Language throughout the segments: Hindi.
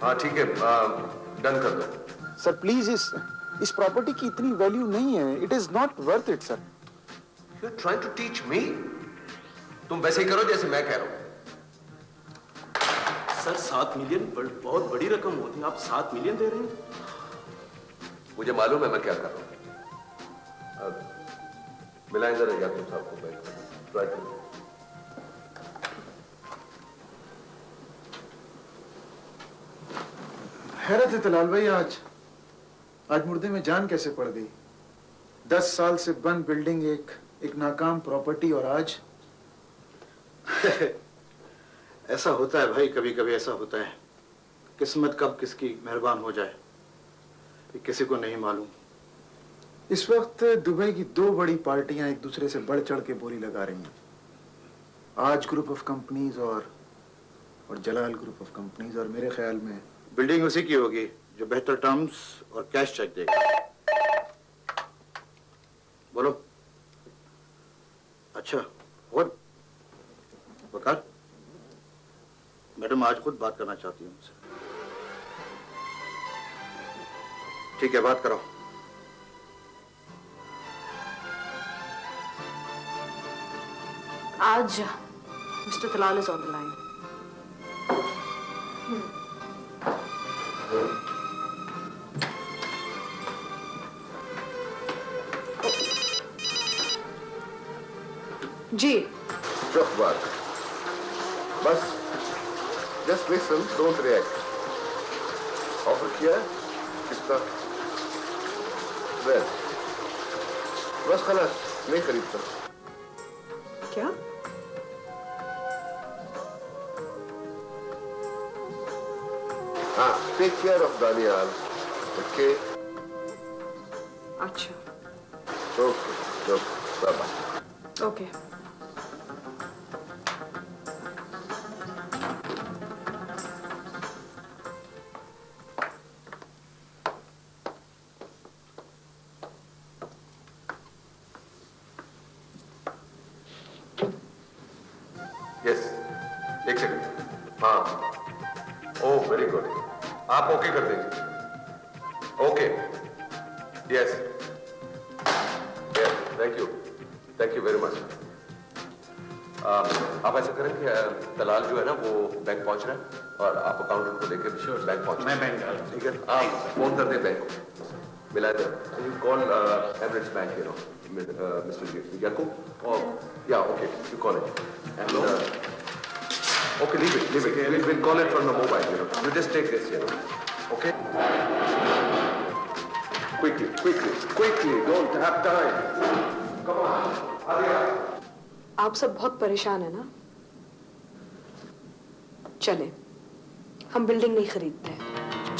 हाँ ठीक है, डन कर दो। सर प्लीज, इस प्रॉपर्टी की इतनी वैल्यू नहीं है। It is not worth it sir. You are trying to teach me? तुम वैसे ही करो जैसे मैं कह रहा हूं। सर 7 मिलियन बहुत बड़ी रकम होती है, आप 7 मिलियन दे रहे हैं? मुझे मालूम है मैं क्या कर रहा हूं। मिलाएं जरा याकूब साहब को बैंक में। ट्राई करो। हैरत है तलाल भाई, आज मुर्दे में जान कैसे पड़ गई। 10 साल से बंद बिल्डिंग, एक नाकाम प्रॉपर्टी, और आज ऐसा होता है भाई, कभी कभी ऐसा होता है। किस्मत कब किसकी मेहरबान हो जाए ये किसी को नहीं मालूम। इस वक्त दुबई की 2 बड़ी पार्टियां एक दूसरे से बढ़ चढ़ के बोली लगा रही हैं। आज ग्रुप ऑफ कंपनीज और जलाल ग्रुप ऑफ कंपनीज, और मेरे ख्याल में बिल्डिंग उसी की होगी जो बेहतर टर्म्स और कैश चेक देगा। बोलो। अच्छा, और वकार, मैडम आज खुद बात करना चाहती हूँ उनसे। ठीक है, बात करो। आज mister Talal is on the line. जी जो बात बस, just listen, don't react. Offer किया है? कितना? वेल, बस खलास, नहीं खरीदता। क्या? हाँ, take care of Daniyal, okay? अच्छा, okay, bye bye. Okay. Yes, एक सेकंड। हाँ, ओह वेरी गुड, आप ओके कर दीजिए। Okay, yes, thank you very much. आप ऐसा करें कि तलाल जो है ना वो बैंक पहुंच रहा है, और आप अकाउंटेंट को लेकर बैंक पहुंच। मैं बैंक डाल। ठीक है, आप फोन कर दें बैंक को, मिला दे। You call Emirates bank, you know, mister Yaqoob, और या okay, you call it and okay, leave it. We'll call it from the mobile, you know. You just take this, you know. Okay? Quickly. Don't have time. Come on. Hurry up. आप सब बहुत परेशान है ना? चले, हम बिल्डिंग नहीं खरीदते।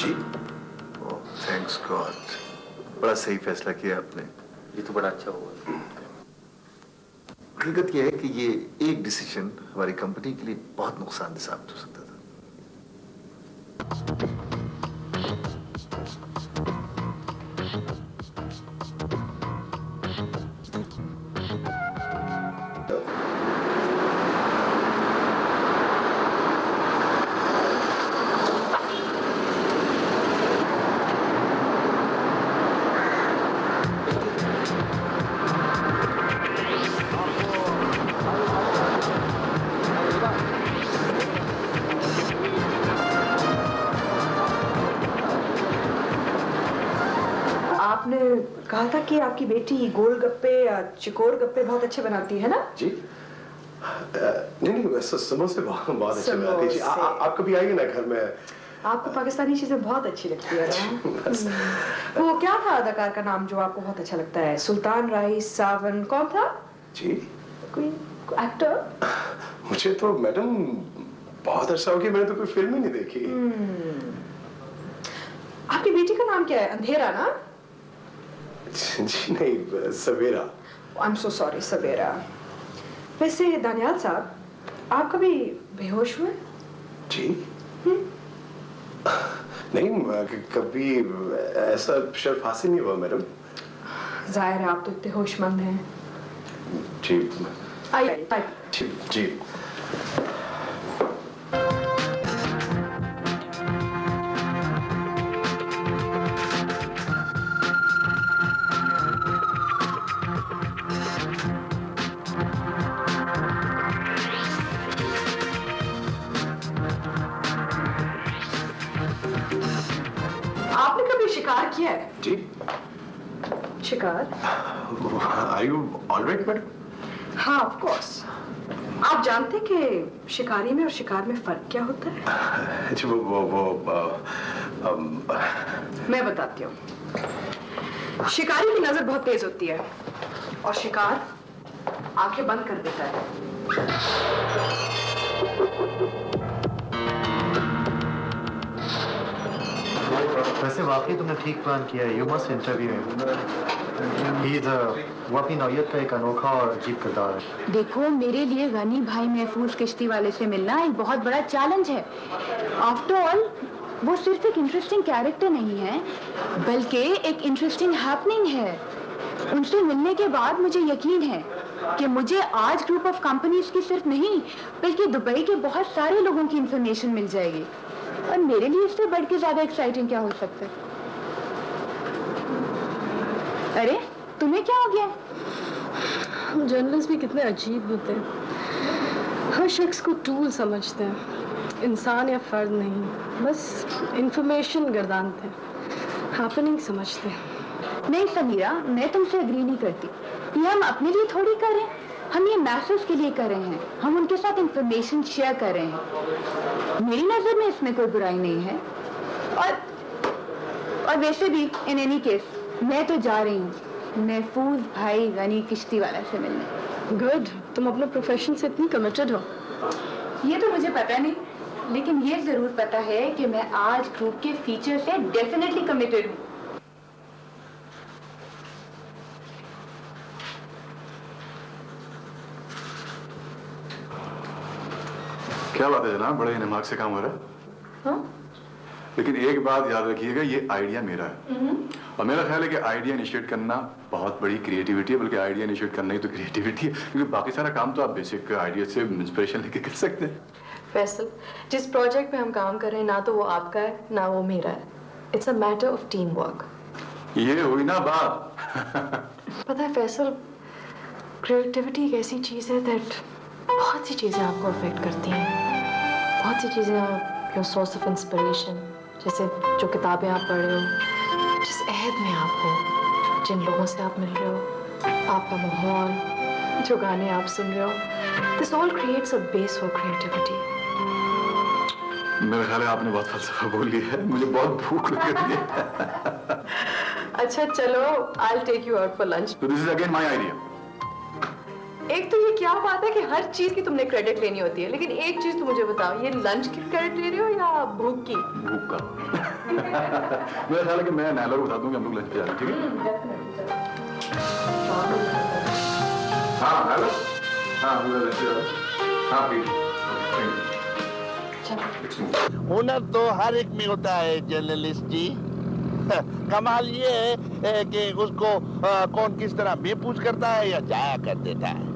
जी? ओह, थैंक्स गॉड। बड़ा सही फैसला किया आपने। ये तो बड़ा अच्छा हुआ। हकीकत यह है कि ये एक डिसीजन हमारी कंपनी के लिए बहुत नुकसानदेह साबित हो सकता था। आपने कहा था कि आपकी बेटी गोलगप्पे या चिकोर गप्पे बहुत अच्छे बनाती है ना? जी, नहीं, समोसे बहुत अच्छे बनाती है जी। आप कभी आइए ना घर में। आपको पाकिस्तानी चीजें बहुत अच्छी लगती है ना? वो क्या था अदाकार का नाम जो आपको बहुत अच्छा लगता है? सुल्तान राइस, सावन, कौन था जी? कोई एक्टर? मुझे तो मैडम बहुत अच्छा हो गया, मैंने तो कोई फिल्म ही नहीं देखी। आपकी बेटी का नाम क्या है? अंधेरा ना? जी नहीं, सवेरा। आई एम सो सॉरी, सवेरा। वैसे दानियाल साहब, आप कभी बेहोश हुए? जी? नहीं, कभी ऐसा शर्फ हासिल नहीं हुआ मैडम। जाहिर है आप तो इतने होशमंद हैं। जी। आइए। जी। किया है? जी शिकार? Are you alright madam? हाँ, ऑफ कोर्स। आप जानते हैं कि शिकारी में और शिकार में फर्क क्या होता है? अच्छा मैं बताती हूँ। शिकारी की नजर बहुत तेज होती है और शिकार आंखें बंद कर देता है। वैसे वाकई तुमने ठीक प्लान किया है। यू मस्ट इंटरव्यू वापी नौयत का एक अनोखा और अजीब किरदार है। देखो, मेरे लिए गनी भाई महफूज किश्ती वाले से मिलना एक बहुत बड़ा चैलेंज है। आफ्टर ऑल वो सिर्फ एक इंटरेस्टिंग कैरेक्टर नहीं है, बल्कि एक इंटरेस्टिंग हैपनिंग है। उनसे मिलने के बाद मुझे यकीन है कि मुझे आज ग्रुप ऑफ कंपनीज की सिर्फ नहीं, बल्कि दुबई के बहुत सारे लोगों की इंफॉर्मेशन मिल जाएगी। और मेरे लिए इससे बढ़ के ज्यादा एक्साइटिंग क्या हो सकता है? अरे तुम्हें क्या हो गया? जर्नलिस्ट भी कितने अजीब होते हैं। हर शख्स को टूल समझते हैं, इंसान या फर्द नहीं। बस इंफॉर्मेशन गर्दानते हैं, हैपनिंग समझते हैं। नहीं समीरा, मैं तुमसे एग्री नहीं करती। ये हम अपने लिए थोड़ी कर रहे हैं, हम ये मैसेज के लिए कर रहे हैं। हम उनके साथ इंफॉर्मेशन शेयर कर रहे हैं। मेरी नजर में इसमें कोई बुराई नहीं है। और वैसे भी इन एनी केस मैं तो जा रही हूँ महफूज भाई गनी किश्ती वाला से मिलने। गुड, तुम अपने प्रोफेशन से इतनी कमिटेड हो। ये तो मुझे पता नहीं, लेकिन ये जरूर पता है कि मैं आज ग्रुप के फीचर से डेफिनेटली कमिटेड हूँ। क्या बात है जनाब, बड़े दिमाग से काम हो रहा है। हाँ? लेकिन एक बात याद रखिएगा, ये आइडिया मेरा है और मेरा ख्याल है कि आइडिया इनिशिएट करना बहुत बड़ी क्रिएटिविटी है, बल्कि आइडिया इनिशिएट करना ही तो क्रिएटिविटी है, क्योंकि बाकी सारा काम तो आप बेसिक आइडिया से इंस्पिरेशन लेके कर सकते हैं। फैसल, जिस प्रोजेक्ट पे हम काम कर रहे हैं ना तो वो आपका है ना वो मेरा है। It's a matter of team work. ये हुई ना बात। पता है फैसल, क्रिएटिविटी एक ऐसी चीज है दैट बहुत सी चीजें आपको अफेक्ट करती हैं। बहुत सी चीजें योर सोर्स ऑफ इंस्पिरेशन, जैसे जो किताबें आप पढ़ रहे हो, जिस अहद में आप हो, जिन लोगों से आप मिल रहे हो, आपका माहौल, जो गाने आप सुन रहे हो, this all creates a base for creativity. मेरा ख्याल है आपने बहुत फलसफा बोल लिया है, मुझे बहुत भूख लग रही है। अच्छा चलो, I will take you out for lunch. So this is again my idea. एक तो ये क्या बात है कि हर चीज की तुमने क्रेडिट लेनी होती है, लेकिन एक चीज तो मुझे बताओ, ये लंच की क्रेडिट ले रहे हो या भूख की? भूख का। मेरा ख्याल है कि मैं नैला को बता दूं कि हम लोग लंच पे जा रहे हैं, ठीक है? हाँ नैला, हाँ हम लोग लंच पे जा रहे हैं। हाँ प्लीज। हुनर तो हर एक में होता है जर्नलिस्ट जी। कमाल ये है कि उसको कौन किस तरह बेपूछ करता है या जाया कर देता है।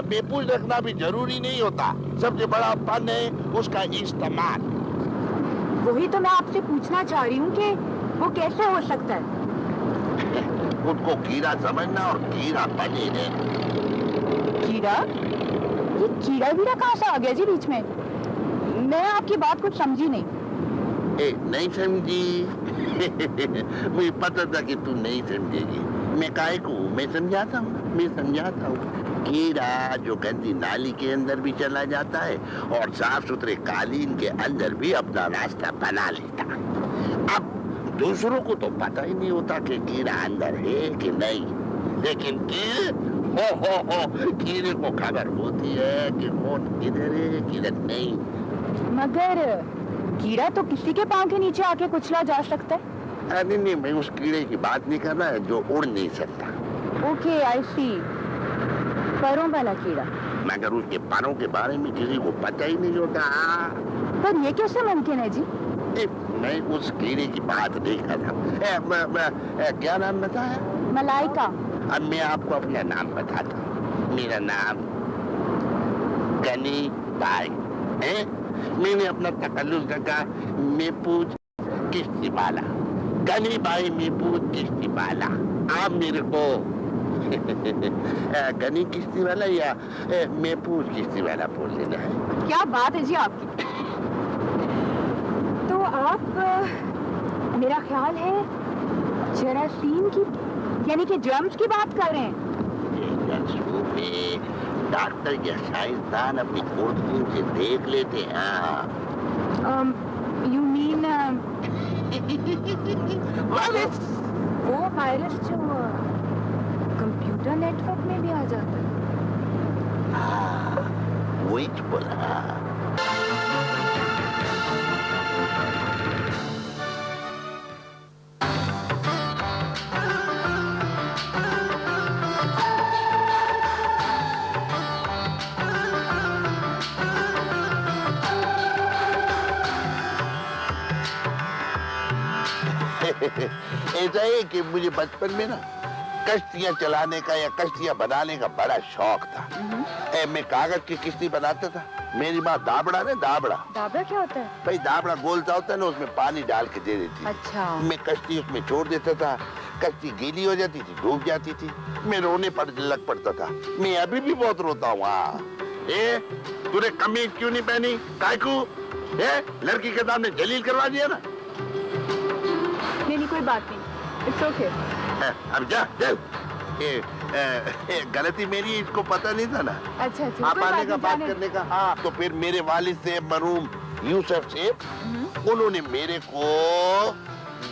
बेपूछ रखना भी जरूरी नहीं होता, सबसे बड़ा फन है उसका इस्तेमाल। वही तो मैं आपसे पूछना चाह रही हूँ कि वो कैसे हो सकता है? खुद को कीड़ा समझना और कीड़ा बने है। कीड़ा? ये कीड़ा वीड़ा कहाँ से आ गया जी बीच में? मैं आपकी बात कुछ समझी नहीं। नहीं समझी? मुझे पता था कि तू नहीं समझेगी। मैं काहे को मैं समझाता हूँ। कीड़ा जो गंदी नाली के अंदर भी चला जाता है और साफ सुथरे कालीन के अंदर भी अपना रास्ता बना लेता। अब दूसरों को तो पता ही नहीं होता कि कीड़ा अंदर है कि नहीं, लेकिन कीड़े को खबर होती है कि कौन किधर है किधर नहीं। मगर कीड़ा तो किसी के पांव के नीचे आके कुचला जा सकता है। नहीं, मैं उस कीड़े की बात नहीं कर रहा है जो उड़ नहीं सकता। ओके, आई सी। पैरों वाला कीड़ा। मगर उसके पैरों के बारे में किसी को पता ही नहीं होता। पर ये कैसे मुमकिन है जी? मैं उस कीड़े की बात नहीं कर रहा। क्या नाम बताया? मलाइका। अब मैं आपको अपना नाम बताता हूँ। मेरा नाम गनी भाई है। मैंने अपना तकल्लुस रखा महफूज किश्ती वाला। गनी भाई महफूज किश्ती वाला। आप मेरे को गनी किश्ती वाला या महफूज किश्ती वाला बोल लेना है। क्या बात है जी आपकी। तो आप, मेरा ख्याल है जरासीम की यानी कि जर्म्स की बात कर रहे हैं? डॉक्टर या साइंसदान अपनी खोजबीन से देख लेते हैं। यू मीन वो वायरस जो कंप्यूटर नेटवर्क में भी आ जाता है? वही बोला। ऐसा है कि मुझे बचपन में ना कश्तियां चलाने का या कश्तियां बनाने का बड़ा शौक था। मैं कागज की किश्ती बनाता था। मेरी माँ दाबड़ा ने दाबड़ा क्या होता है? भाई दाबड़ा गोलता होता है ना, उसमें पानी डाल के दे देती। अच्छा। मैं कश्ती उसमें छोड़ देता था, कश्ती गीली हो जाती थी, डूब जाती थी, मैं रोने लग पड़ता था। मैं अभी भी बहुत रोता हूँ। तूने कमीज क्यों नहीं पहनी कायकू? लड़की के सामने जलील करवा दिया ना। नहीं कोई बात नहीं, इट्स ओके। अब जा गलती मेरी है, इसको पता नहीं था ना। अच्छा आप आने का बात करने का। हाँ तो फिर मेरे वालिद से मरहूम यूसुफ से उन्होंने मेरे को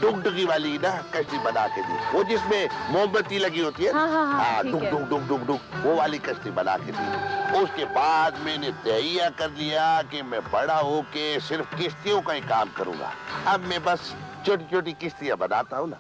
डुगडुगी वाली ना कश्ती बना के दी, वो जिसमें मोमबत्ती लगी होती है। हाँ डुग डुग डुग डुग डुग वो वाली कश्ती बना के दी। उसके बाद मैंने तैयार कर लिया कि मैं बड़ा होके सिर्फ किश्तियों का ही काम करूंगा। अब मैं बस छोटी छोटी किश्तियां बनाता हूँ ना।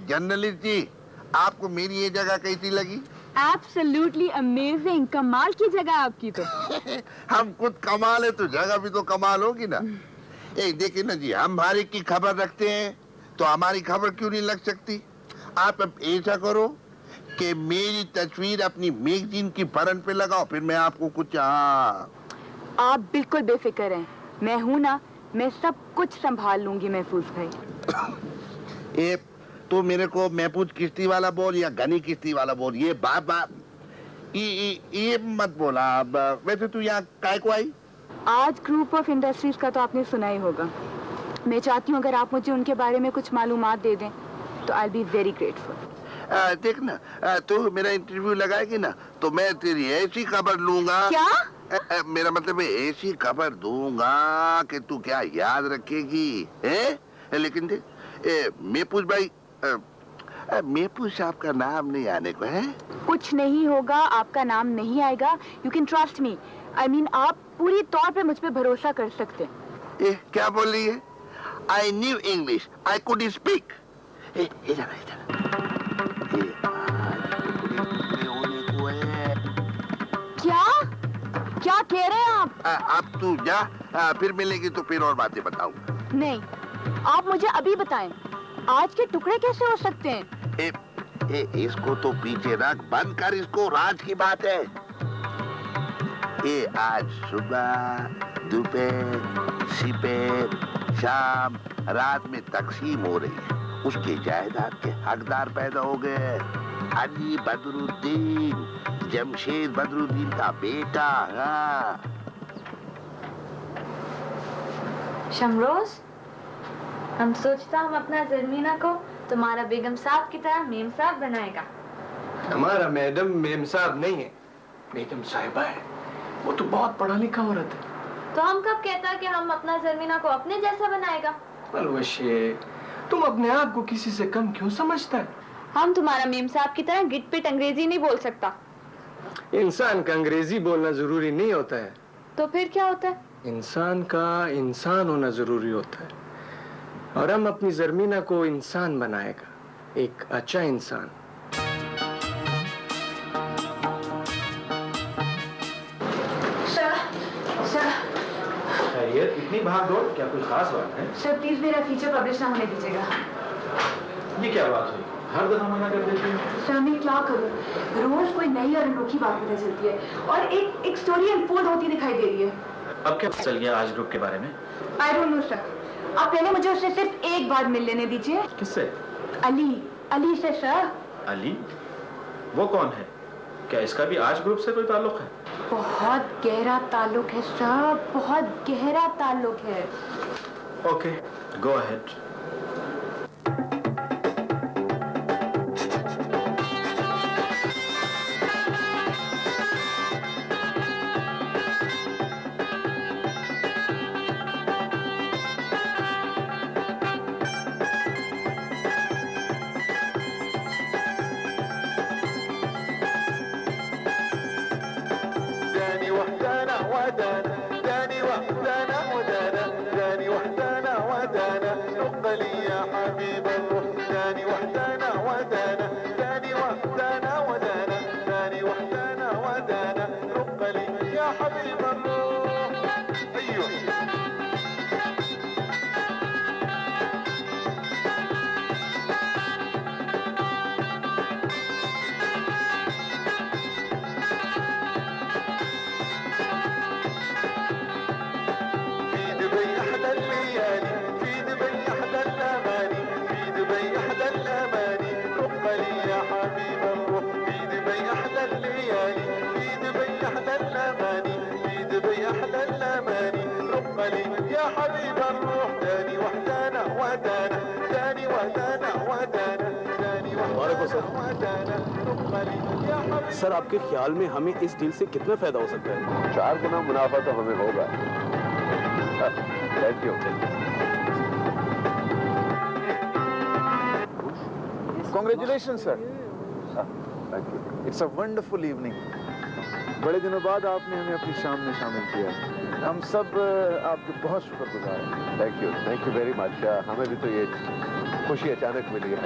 जर्नलिस्ट जी, आपको मेरी ये जगह कैसी लगी? Absolutely amazing, कमाल की जगह आपकी तो। हम खुद कमाल है तो जगह भी तो कमाल होगी ना। देखिए ना जी, हम हर एक की खबर रखते हैं तो हमारी खबर क्यों नहीं लग सकती? आप अब ऐसा करो कि मेरी तस्वीर अपनी मैगजीन की फ्रंट पे लगाओ, फिर मैं आपको कुछ। आप बिल्कुल बेफिक्र हैं, मैं हूँ ना, मैं सब कुछ संभाल लूंगी महफूज भाई। तो मेरे को महफूज किश्ती वाला बोल या गनी किश्ती वाला बोल, ये ये मत बोला। वैसे तू यहाँ काय को आई? आज ग्रुप ऑफ इंडस्ट्रीज का तो आपने सुना ही होगा। मैं चाहती हूँ अगर आप मुझे उनके बारे में कुछ मालूमात दे दें तो आई बी वेरी ग्रेटफुल। देख ना, तू मेरा इंटरव्यू लगाएगी ना तो मैं तेरी ऐसी खबर लूंगा। क्या? मेरा मतलब है ऐसी खबर दूंगा कि तू क्या याद रखेगी है? लेकिन देख महफूज भाई, महफूज साहब का नाम नहीं आने को है। कुछ नहीं होगा, आपका नाम नहीं आएगा। You can trust me. I mean आप पूरी तौर पे मुझ पे भरोसा कर सकते हैं। क्या बोल रही है? I knew English, I could speak. क्या कह रहे हैं आप? अब तू जा, फिर मिलेगी तो फिर और बातें बताऊंगा। नहीं, आप मुझे अभी बताएं, आज के टुकड़े कैसे हो सकते हैं? इसको तो पीछे रख, बंद कर इसको, राज की बात है। आज सुबह दोपहर सिपहर शाम रात में तकसीम हो रही है। उसके जायदाद के हकदार पैदा हो गए। अली बदरुद्दीन, जमशेद बदरुद्दीन का बेटा। हाँ शमरोज, हम सोचता हम अपना जरमीना को तुम्हारा बेगम साहब की तरह मेम साहब बनाएगा। हमारा मैडम मेम साहब नहीं है, बेगम साहिबा है। वो तो बहुत पढ़ा लिखा औरत है। तो हम कब कहता कि हम अपना जरमीना को अपने जैसा बनाएगा? अलवशे, तुम अपने आप को किसी से कम क्यों समझता है? हम तुम्हारा मेम साहब की तरह गिट पिट अंग्रेजी नहीं बोल सकता। इंसान का अंग्रेजी बोलना जरूरी नहीं होता है। तो फिर क्या होता है? इंसान का इंसान होना जरूरी होता है। और हम अपनी जरमीना को इंसान बनाएगा, एक अच्छा इंसान। खैरियत, इतनी भाग दौड़, क्या कोई खास बात है? सर प्लीज मेरा फीचर पब्लिश ना होने दीजिएगा। ये क्या बात हुई? हर दफा मना कर देती हूँ। सर मैं क्या करूँ, रोज कोई नई और अनोखी बात पता चलती है और एक स्टोरी अनफोल्ड होती दिखाई दे रही है। अब क्या चल गया आज ग्रुप के बारे में? I don't know sir. आप पहले मुझे उससे सिर्फ एक बार मिल लेने दीजिए। किससे? अली से सर। अली? वो कौन है? क्या इसका भी आज ग्रुप से कोई ताल्लुक है? बहुत गहरा ताल्लुक है सर, बहुत गहरा ताल्लुक है। Okay, go ahead. सर आपके ख्याल में हमें इस डील से कितना फायदा हो सकता है? 4 गुना मुनाफा तो हमें होगा। Thank you. Congratulations, sir. Thank you. It's a wonderful evening. बड़े दिनों बाद आपने हमें अपनी शाम में शामिल किया। हम सब आपके बहुत शुक्रगुजार हैं। Thank you very much. हमें भी तो ये खुशी अचानक मिली है।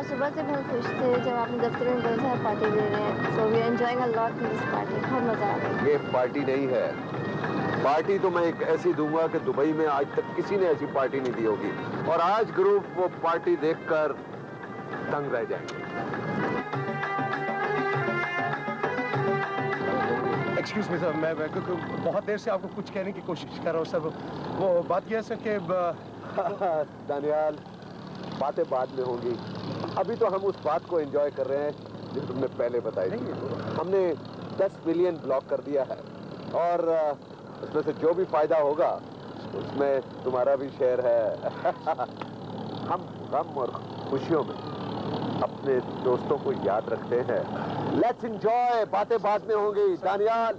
सुबह से बहुत खुश थे जब आपने दफ्तर में बोला था पार्टी दे रहे हैं। So we are enjoying a lot in this party. बहुत मजा आ रहा है। ये पार्टी नहीं है, पार्टी तो मैं एक ऐसी दूंगा कि दुबई में आज तक किसी ने ऐसी पार्टी नहीं दी होगी, और आज ग्रुप वो पार्टी देखकर दंग रह जाएंगे। एक्सक्यूज मी सर, मैं बहुत देर से आपको कुछ कहने की कोशिश कर रहा हूँ सर। वो बात यह है सर कि दानियाल, बातें बाद में होंगी, अभी तो हम उस बात को एंजॉय कर रहे हैं जो तुमने पहले बताई थी। हमने 10 मिलियन ब्लॉक कर दिया है, और उसमें से जो भी फायदा होगा उसमें तुम्हारा भी शेयर है। हम गम और खुशियों में अपने दोस्तों को याद रखते हैं। लेट्स एंजॉय, बातें बाद में होंगी। Daniyal,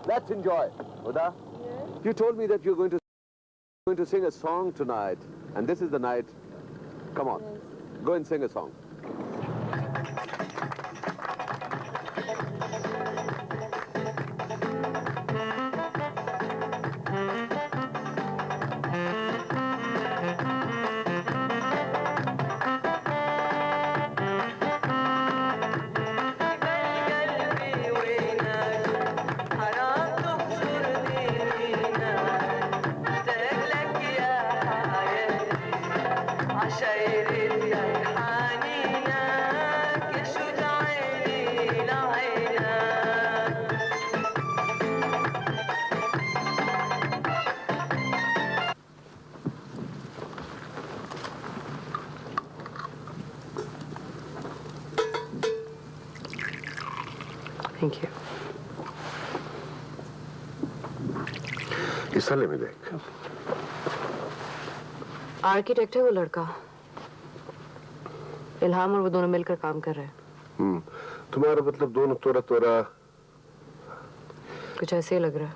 let's enjoy. Huda, you told me that you're going to sing a song tonight, and this is the night. Come on, go and sing a song. Thank you. इस साले में देख, आर्किटेक्ट है वो लड़का। इल्हाम और वो दोनों मिलकर काम कर रहे हैं। तुम्हारा मतलब दोनों तोरा तोरा कुछ ऐसे ही लग रहा है।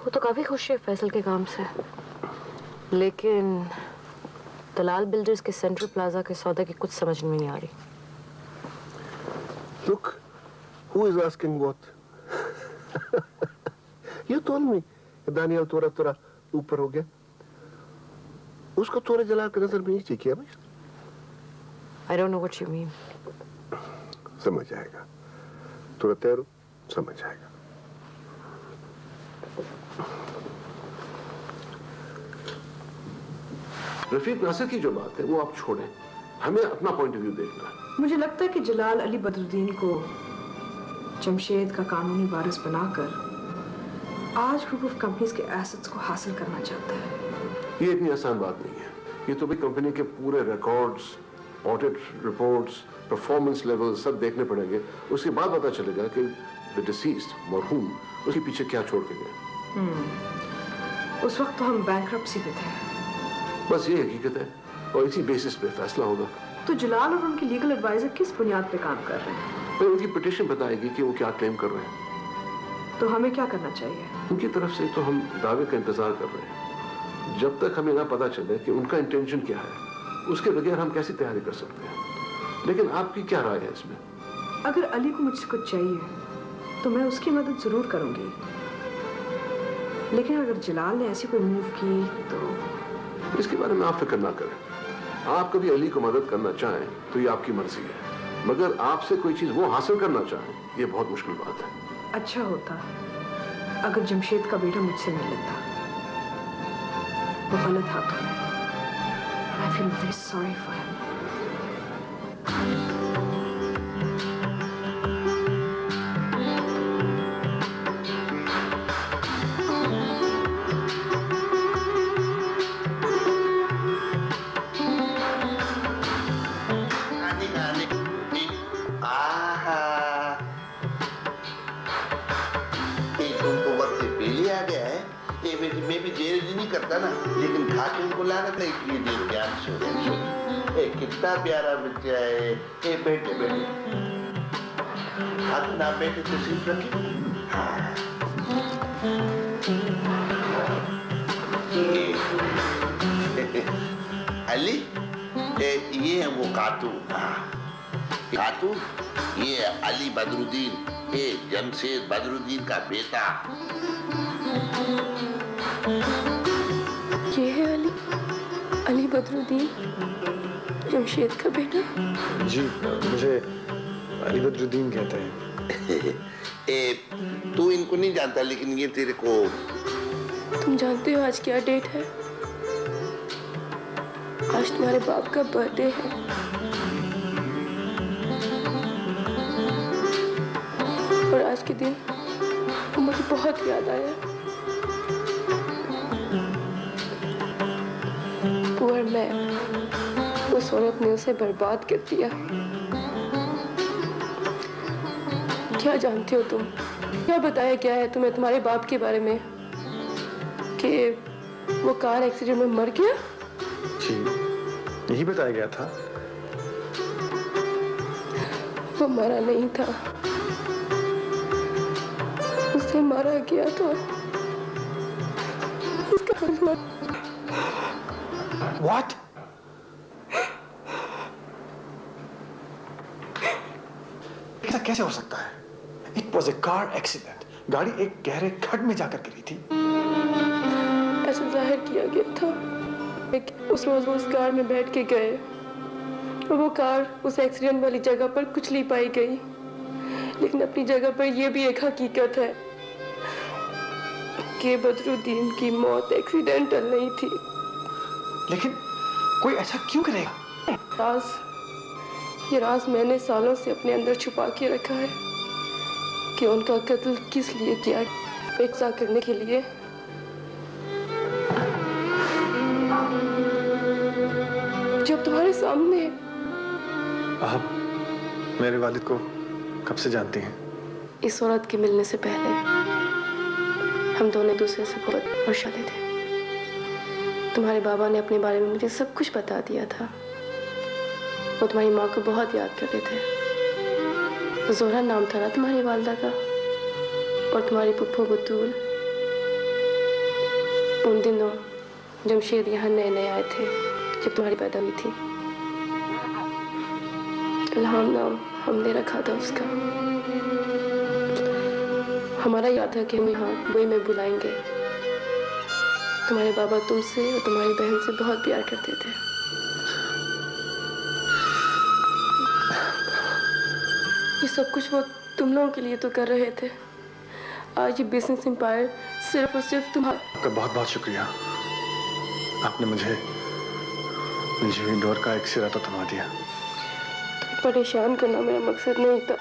वो तो काफी खुश है फैसल के काम से, लेकिन दलाल बिल्डर्स के सेंट्रल प्लाजा के सौदे की कुछ समझ में नहीं आ रही। Look, who is asking what? You told me Danial तोरा ऊपर हो गया, उसको तोरा जला के नजर में नीचे किया। I don't know what you mean. समझ आएगा, तोरा तैरो समझ आएगा। रफीक नासिर की जो बात है वो आप छोड़ें, हमें अपना पॉइंट ऑफ व्यू देखना है। मुझे लगता है कि जलाल अली बदरुद्दीन को जमशेद का कानूनी वारिस बनाकर आज ग्रुप ऑफ कंपनीज के एसेट्स को हासिल करना चाहता है। ये इतनी आसान बात नहीं है। ये तो भी कंपनी के पूरे records, audit reports, performance level सब देखने पड़ेंगे। उसके बाद पता चलेगा कि द डिसीज्ड मरहूम उसके पीछे क्या छोड़ के गए। उस वक्त तो हम बैंकरप्सी पे थे। बस ये हकीकत है और इसी बेसिस पे फैसला होगा। तो जलाल और उनके लीगल एडवाइजर किस बुनियाद पे काम कर रहे हैं? फिर उनकी पिटीशन बताएगी कि वो क्या क्लेम कर रहे हैं। तो हमें क्या करना चाहिए? उनकी तरफ से तो हम दावे का इंतजार कर रहे हैं। जब तक हमें ना पता चले कि उनका इंटेंशन क्या है, उसके बगैर हम कैसी तैयारी कर सकते हैं। लेकिन आपकी क्या राय है इसमें? अगर अली को मुझसे कुछ चाहिए तो मैं उसकी मदद जरूर करूंगी, लेकिन अगर जलाल ने ऐसी कोई मूव की तो इसके बारे में आप फिक्र ना करें। आप कभी अली को मदद करना चाहें तो ये आपकी मर्जी है, मगर आपसे कोई चीज वो हासिल करना चाहें ये बहुत मुश्किल बात है। अच्छा होता अगर जमशेद का बेटा मुझसे मिल लेता। वो गलत हाथों में। I feel very sorry for him. मैं भी देर नहीं करता ना, लेकिन खा के उनको लाना था इसलिए देर गया। कितना प्यारा बच्चा है। ए बेटे बेटे हाथ ना बेटे तो सिर्फ रखे। अली ये है वो कातू। कातू ये है अली बदरुद्दीन, ये जमशेद बदरुद्दीन का बेटा। ये है अली बदरुद्दीन, जमशेद का बेटा। जी, मुझे अली बदरुद्दीन कहते हैं। तू इनको नहीं जानता, लेकिन ये तेरे को। तुम जानते हो आज क्या डेट है? आज तुम्हारे बाप का बर्थडे है। और आज के दिन मुझे बहुत याद आया। पुअर मैं, उस औरत ने उसे बर्बाद कर दिया। क्या जानते हो तुम? क्या बताया क्या है तुम्हें तुम्हारे बाप के बारे में कि वो कार एक्सीडेंट में मर गया? जी, यही बताया गया था। वो मरा नहीं था, उसे मारा गया था। उसका What? ऐसा कैसे हो सकता है? It was a car accident. गाड़ी एक गहरे खड्ड में जाकर गिरी थी। ऐसा जाहिर किया गया था। उस रोज वो उस कार में बैठ के गए और वो कार उस एक्सीडेंट वाली जगह पर कुचली पाई गई। लेकिन अपनी जगह पर यह भी एक हकीकत है कि बदरुद्दीन की मौत एक्सीडेंटल नहीं थी। लेकिन कोई ऐसा क्यों करेगा? ये राज मैंने सालों से अपने अंदर छुपा के रखा है कि उनका कत्ल किस लिए किया, इकसा करने के लिए। जब तुम्हारे सामने। आप मेरे वालिद को कब से जानती हैं? इस औरत के मिलने से पहले हम दोनों दूसरे से बहुत खुशहाल थे। तुम्हारे बाबा ने अपने बारे में मुझे सब कुछ बता दिया था। वो तुम्हारी माँ को बहुत याद करते थे। जोहरा नाम था ना तुम्हारी वालदा का, और तुम्हारी पुप्पो बतूल। उन दिनों जमशेद यहाँ नए नए आए थे जब तुम्हारी पैदा हुई थी। इल्हाम नाम हमने रखा था उसका। हमारा याद था कि हम यहाँ दुबई में बुलाएंगे। तुम्हारे बाबा तुमसे और तुम्हारी बहन से बहुत प्यार करते थे। ये सब कुछ वो तुम लोगों के लिए तो कर रहे थे। आज ये बिजनेस एम्पायर सिर्फ और सिर्फ तुम्हारा। आपका बहुत बहुत शुक्रिया। आपने मुझे मुझे हुई डोर का एक सिरा तो थमा दिया। परेशान करना मेरा मकसद नहीं था।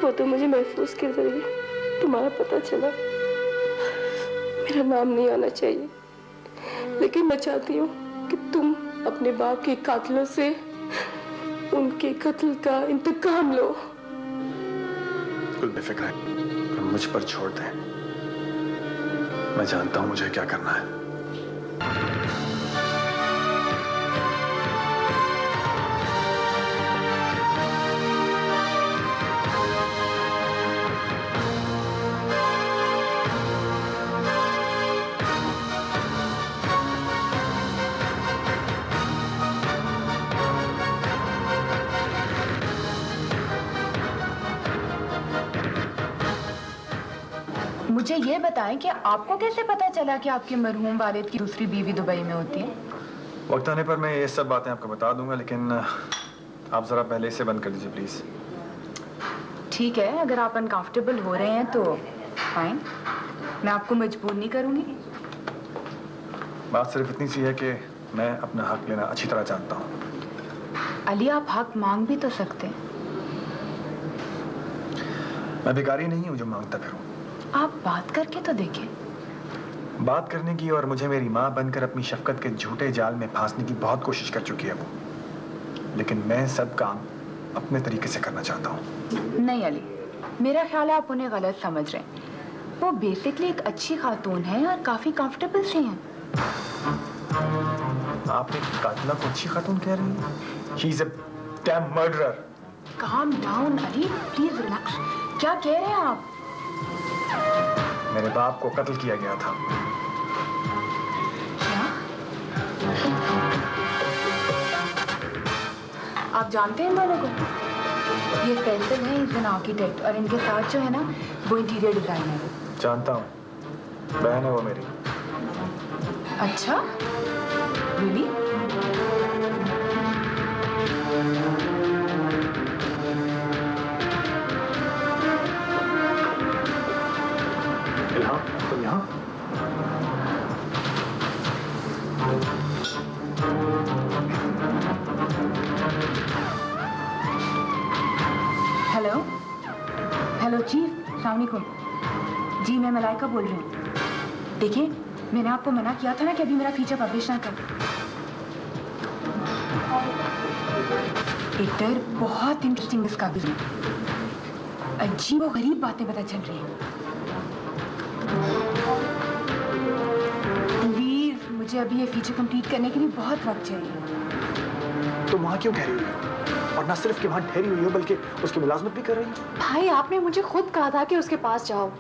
वो तो मुझे महसूस के जरिए तुम्हारा पता चला। मेरा नाम नहीं आना चाहिए, लेकिन मैं चाहती हूँ कि तुम अपने बाप के कातिलों से उनके कत्ल का इंतकाम लो। बिल्कुल बेफिक्र है, मुझ पर छोड़ दें। मैं जानता हूँ मुझे क्या करना है। मुझे ये बताएं कि आपको कैसे पता चला कि आपके मरहूम वालिद की दूसरी बीवी दुबई में होती है? वक्त आने पर मैं ये सब बातें आपको बता दूंगा, लेकिन आप जरा पहले इसे बंद कर दीजिए प्लीज। ठीक है, अगर आप अनकंफर्टेबल हो रहे हैं तो फाइन, मैं आपको मजबूर नहीं करूंगी। बात सिर्फ इतनी सी है कि मैं अपना हक लेना अच्छी तरह जानता हूँ। अली, आप हक मांग भी तो सकते हैं। मैं भिखारी नहीं हूँ जो मांगता फिरूं। आप बात करके तो देखें। बात करने की और मुझे मेरी माँ बनकर अपनी शफकत के झूठे जाल में फांसने की बहुत कोशिश कर चुकी है वो, लेकिन मैं सब काम अपने तरीके से करना चाहता हूँ। नहीं अली, मेरा ख्याल है आप उन्हें गलत समझ रहे हैं। वो बेसिकली एक अच्छी खातून है और काफी कंफर्टेबल सी हैं। आप एक कातिला को अच्छी खातून कह रही हैं? She is a damn murderer. Calm down Ali, please relax. क्या कह रहे हैं आप? मेरे बाप को कत्ल किया गया था। क्या? आप जानते हैं इन दोनों को? ये फैसल है, इज एन आर्किटेक्ट, और इनके साथ जो है ना वो इंटीरियर डिजाइनर है। जानता हूँ, बहन है वो मेरी। अच्छा, रियली? इल्हाम, तुम यहाँ? हेलो हेलो चीफ, अस्सलाम वालेकुम। जी मैं मलाइका बोल रही हूँ। देखिए, मैंने आपको मना किया था ना कि अभी मेरा फीचर पब्लिश ना कर। एडिटर, बहुत इंटरेस्टिंग डिस्कवरी है। अजीब और गरीब बातें पता चल रही हैं। प्लीज, मुझे अभी ये फीचर कंप्लीट करने के लिए बहुत वक्त चाहिए। तुम वहाँ क्यों ठहरी हुई हो? और ना सिर्फ कि वहाँ ठहरी हुई हो बल्कि उसकी मुलाजमत भी कर रही हो। भाई, आपने मुझे खुद कहा था कि उसके पास जाओ।